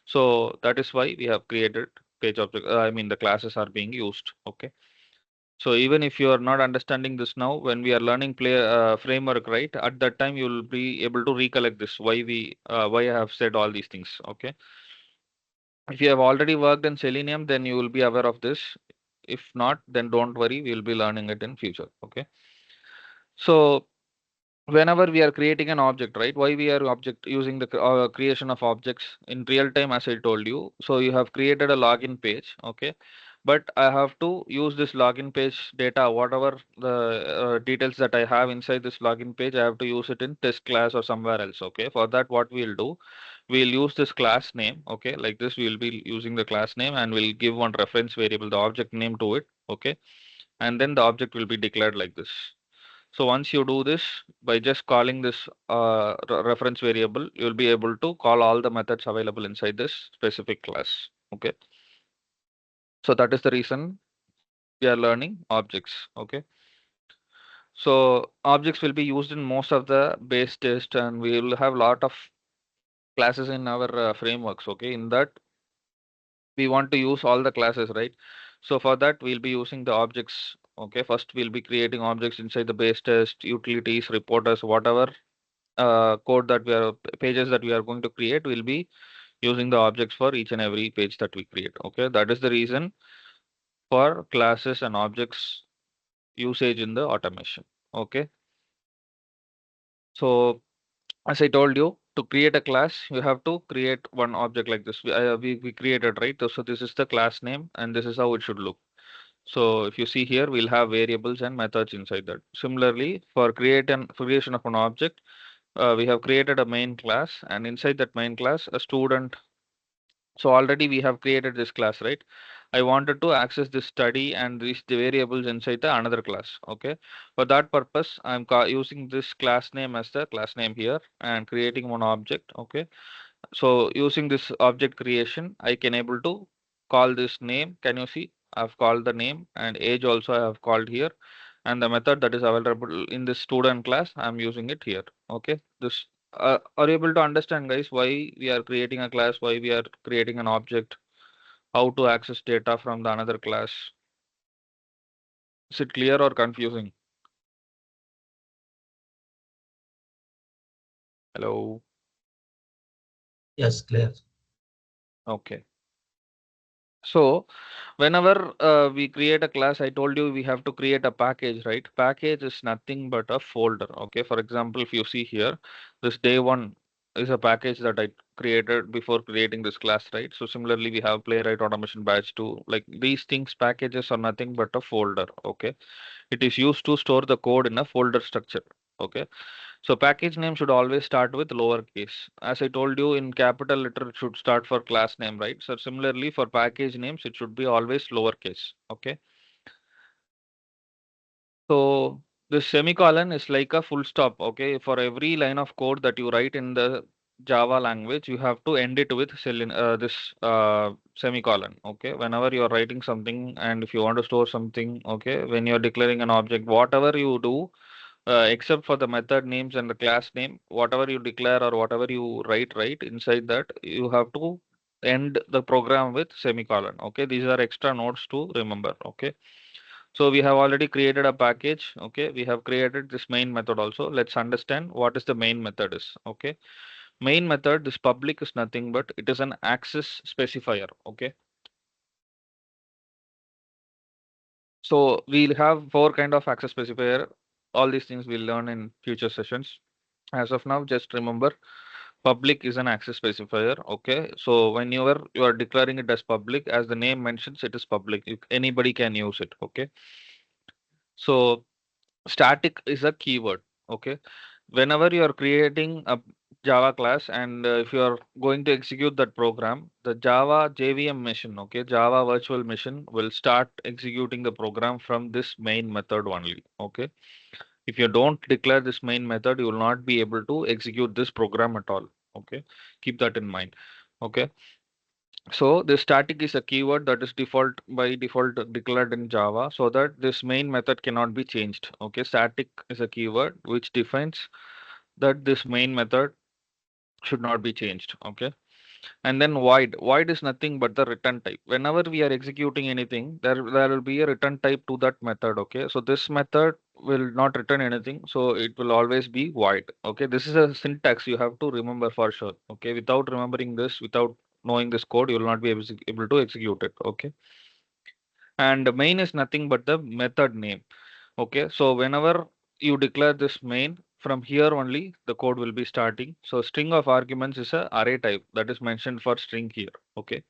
So that is why we have created page object, I mean the classes are being used. Okay. So even if you are not understanding this now, when we are learning play framework, right, at that time you will be able to recollect this, why why I have said all these things. Okay. If you have already worked in Selenium, then you will be aware of this. If not, then don't worry, we will be learning it in future. Okay. So whenever we are creating an object, right? Why we are object using the creation of objects in real time, as I told you. So you have created a login page. Okay. but I have to use this login page data, whatever the details that I have inside this login page, I have to use it in test class or somewhere else. Okay, for that, what we'll do, we'll use this class name. Okay, like this, we'll be using the class name and we'll give one reference variable, the object name to it. Okay, and then the object will be declared like this. So once you do this by just calling this reference variable, you'll be able to call all the methods available inside this specific class. Okay. So that is the reason we are learning objects. Okay. So objects will be used in most of the base test, and we will have lot of classes in our frameworks. Okay. In that we want to use all the classes, right? So for that we'll be using the objects. Okay. First we'll be creating objects inside the base test, utilities, reporters, whatever code that we are pages that we are going to create will be using the objects for each and every page that we create. Okay, that is the reason for classes and objects usage in the automation. Okay, so as I told you, to create a class you have to create one object like this. We created, right? So this is the class name and this is how it should look. So if you see here, we'll have variables and methods inside that. Similarly, for creation of an object, we have created a main class, and inside that main class a student. So already we have created this class, right? I wanted to access this study and these the variables inside the another class. Okay, for that purpose I'm using this class name as the class name here and creating one object. Okay, so using this object creation, I can able to call this name. Can you see? I've called the name, and age also I have called here, and the method that is available in this student class, I'm using it here. Okay. This are you able to understand, guys, why we are creating a class, why we are creating an object, how to access data from the another class? Is it clear or confusing? Hello. Yes, clear. Okay. So whenever we create a class, I told you we have to create a package, right? Package is nothing but a folder. Okay. For example, if you see here, this day1 is a package that I created before creating this class, right? So similarly, we have Playwright automation batch too. Like these things, packages are nothing but a folder. Okay. It is used to store the code in a folder structure. Okay. So package name should always start with lowercase. As I told you, in capital letter it should start for class name, right? So similarly for package names, it should be always lowercase. Okay. So this semicolon is like a full stop. Okay. For every line of code that you write in the Java language, you have to end it with this semicolon. Okay. Whenever you are writing something and if you want to store something, okay, when you are declaring an object, whatever you do, except for the method names and the class name, whatever you declare or whatever you write, right, inside that, you have to end the program with semicolon. Okay, these are extra notes to remember. Okay, so we have already created a package. Okay, we have created this main method also. Let's understand what is the main method is. Okay, main method, this public is nothing but it is an access specifier. Okay, so we'll have four kind of access specifier. All these things we'll learn in future sessions. As of now, just remember public is an access specifier. Okay, so when you are declaring it as public, as the name mentions, it is public. Anybody can use it. Okay, so static is a keyword. Okay, whenever you are creating a Java class and if you are going to execute that program, the Java JVM machine, okay, Java virtual machine will start executing the program from this main method only. Okay, if you don't declare this main method, you will not be able to execute this program at all. Okay, keep that in mind. Okay, so the static is a keyword that is default by default declared in Java so that this main method cannot be changed. Okay, static is a keyword which defines that this main method should not be changed. Okay, and then void is nothing but the return type. Whenever we are executing anything, there will be a return type to that method. Okay, so this method will not return anything, so it will always be void. Okay, this is a syntax you have to remember for sure. Okay, without remembering this, without knowing this code, you will not be able to execute it. Okay, and main is nothing but the method name. Okay, so whenever you declare this main, from here only the code will be starting. So string of arguments is a array type that is mentioned for string here. Okay,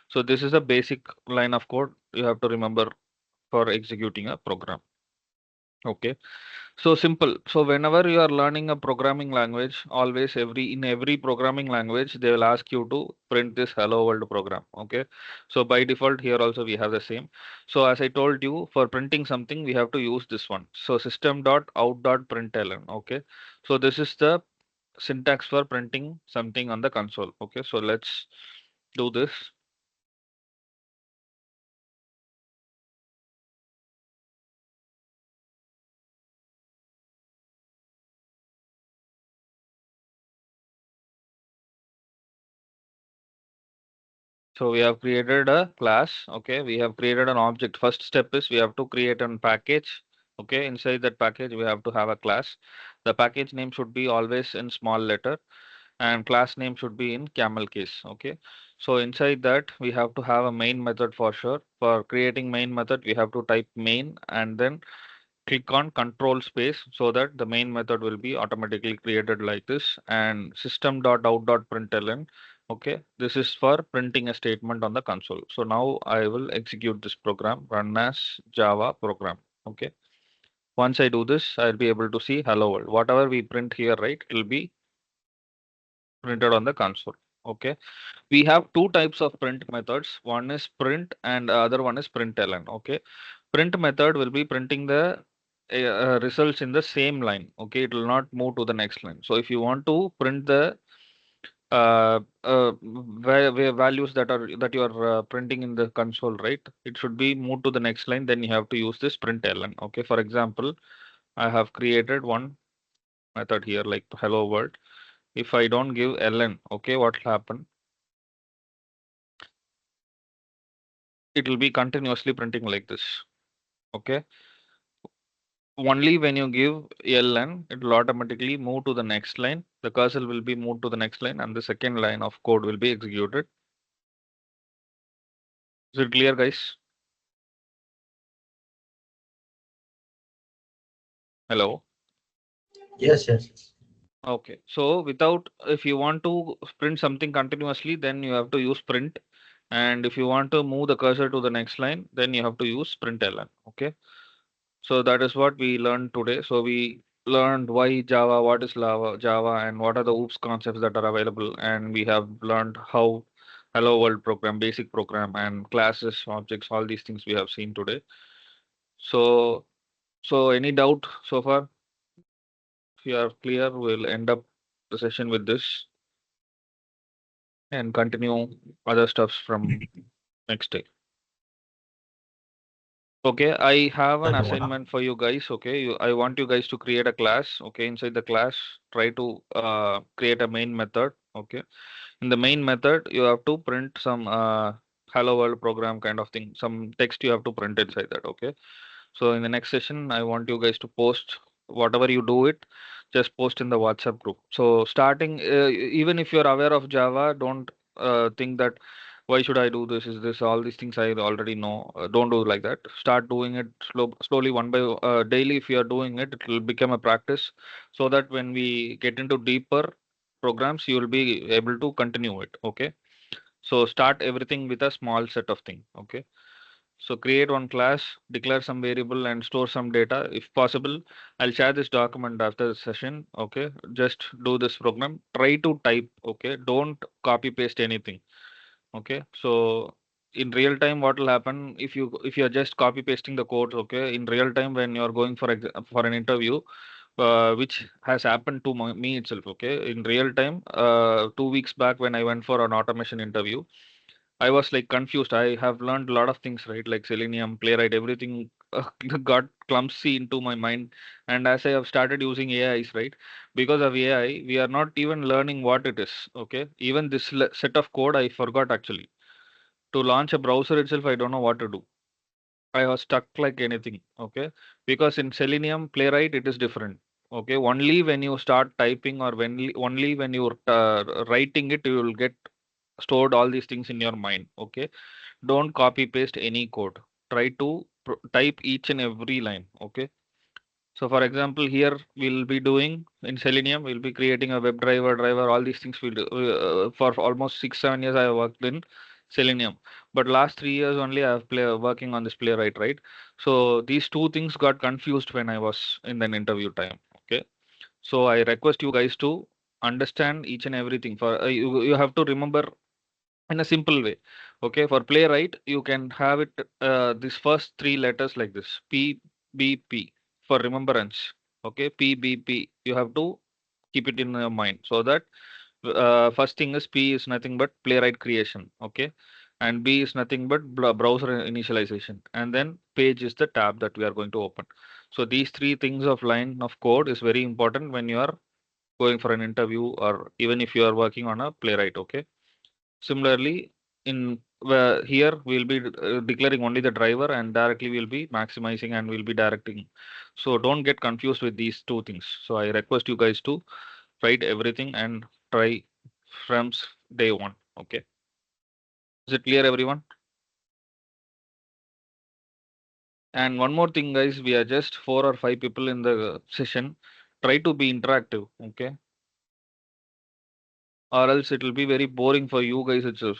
So this is a basic line of code you have to remember for executing a program. Okay. So simple. So whenever you are learning a programming language, always in every programming language, they will ask you to print this hello world program. Okay. So by default here also we have the same. So as I told you, for printing something, we have to use this one. So system.out.println. Okay. So this is the syntax for printing something on the console. Okay. So let's do this. So we have created a class, okay? We have created an object. First step is we have to create a package, okay? Inside that package, we have to have a class. The package name should be always in small letter and class name should be in camel case, okay? So inside that, we have to have a main method for sure. For creating main method, we have to type main and then click on control space so that the main method will be automatically created like this and system.out.println. Okay, this is for printing a statement on the console. So now I will execute this program, run as Java program. Okay, once I do this, I'll be able to see hello world. Whatever we print here, right, it will be printed on the console. Okay, we have two types of print methods. One is print and other one is println. Okay, print method will be printing the results in the same line. Okay, it will not move to the next line. So if you want to print the values that you are printing in the console, right? It should be moved to the next line. Then you have to use this println. Okay, for example, I have created one method here like hello world. If I don't give ln, okay, what will happen? It will be continuously printing like this. Okay, only when you give ln, it will automatically move to the next line. The cursor will be moved to the next line, and the second line of code will be executed. Is it clear, guys? Hello. Yes, yes, yes. Okay. So without, if you want to print something continuously, then you have to use print. And if you want to move the cursor to the next line, then you have to use println. Okay. So that is what we learned today. So we learned why Java, what is Java, and what are the OOPS concepts that are available. And we have learned how Hello World program, basic program, and classes, objects, all these things we have seen today. So, so any doubt so far? If you are clear, we'll end up the session with this and continue other stuffs from next day. Okay, I have an Dhanyawana. assignment for you guys. Okay, I want you guys to create a class. Okay, inside the class, try to create a main method. Okay, in the main method, you have to print some hello world program kind of thing. Some text you have to print inside that. Okay, so in the next session, I want you guys to post whatever you do it, just post in the WhatsApp group. So starting, even if you're aware of Java, don't think that why should I do this? Is this all these things I already know? Don't do like that. Start doing it slowly, one by daily. If you are doing it, it will become a practice, so that when we get into deeper programs, you will be able to continue it. Okay. So start everything with a small set of things. Okay. So create one class, declare some variable and store some data. If possible, I'll share this document after the session. Okay. Just do this program. Try to type. Okay. Don't copy paste anything. Okay. So in real time, what will happen if you're just copy pasting the codes, okay, in real time when you're going for an interview, which has happened to me itself, okay, in real time, 2 weeks back when I went for an automation interview, I was like confused. I have learned a lot of things, right? Like Selenium, Playwright, everything got clumsy into my mind. And as I have started using AIs, right? Because of AI, we are not even learning what it is. Okay. Even this set of code, I forgot actually. To launch a browser itself, I don't know what to do. I was stuck like anything. Okay. Because in Selenium, Playwright, it is different. Okay. Only when you start typing or only when you're writing it, you will get stored all these things in your mind. Okay, don't copy paste any code. Try to type each and every line. Okay, so for example here we'll be doing in Selenium, we'll be creating a web driver, all these things we'll do. For almost 6 7 years I have worked in Selenium. But last 3 years only I have working on this Playwright, right? So these two things got confused when I was in an interview time. Okay. So I request you guys to understand each and everything. For you have to remember in a simple way. Okay, for Playwright, you can have it this first three letters like this: P B P for remembrance. Okay, P B P. You have to keep it in your mind so that first thing is P is nothing but Playwright creation. Okay, and B is nothing but browser initialization, and then page is the tab that we are going to open. So these three things of line of code is very important when you are going for an interview or even if you are working on a Playwright. Okay. Similarly, in where here we'll be declaring only the driver and directly we'll be maximizing and we'll be directing. So don't get confused with these two things. So I request you guys to write everything and try from day one. Okay. Is it clear, everyone? And one more thing, guys, we are just 4 or 5 people in the session. Try to be interactive, okay? Or else it will be very boring for you guys itself.